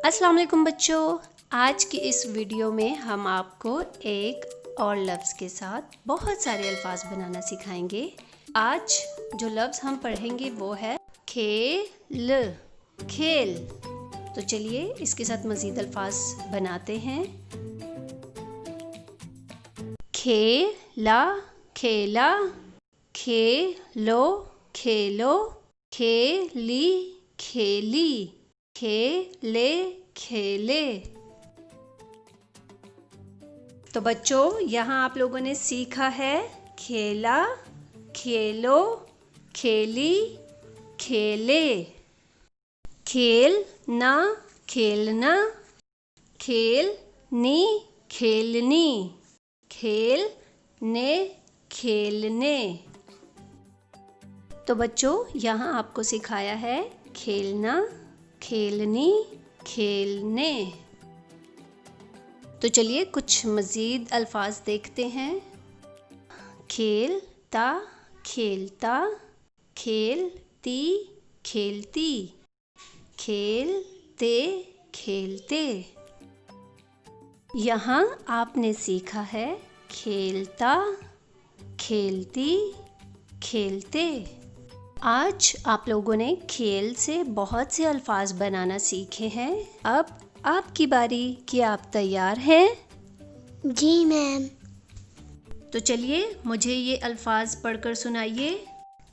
अस्सलाम वालेकुम बच्चों, आज की इस वीडियो में हम आपको एक और लफ्ज़ के साथ बहुत सारे अल्फाज बनाना सिखाएंगे। आज जो लफ्ज़ हम पढ़ेंगे वो है खेल। खेल। तो चलिए इसके साथ मज़ीद अल्फाज बनाते हैं। खेला, खेला, खेलो, खेलो, खेली, खेली, खेले, खेले। तो बच्चों यहाँ आप लोगों ने सीखा है खेला, खेलो, खेली, खेले। खेलना, खेलना, खेलनी, खेलनी, खेलने, खेलने। तो बच्चों यहाँ आपको सिखाया है खेलना, खेलनी, खेलने। तो चलिए कुछ मज़ीद अल्फाज देखते हैं। खेलता, खेलता, खेलती, खेलती, खेलते, खेलते। यहाँ आपने सीखा है खेलता, खेलती, खेलते। आज आप लोगों ने खेल से बहुत से अल्फाज बनाना सीखे हैं। अब आपकी बारी, क्या आप तैयार हैं? जी मैम। तो चलिए मुझे ये अल्फाज पढ़कर सुनाइए।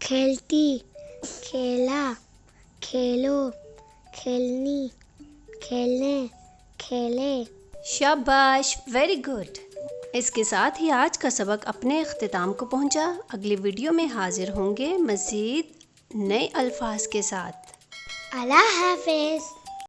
खेलती, खेला, खेलो, खेलनी, खेलने, खेले। शाबाश, वेरी गुड। इसके साथ ही आज का सबक अपने इख्तिताम को पहुंचा। अगली वीडियो में हाजिर होंगे मज़ीद नए अल्फाज के साथ। अल्लाह हाफ़िज़।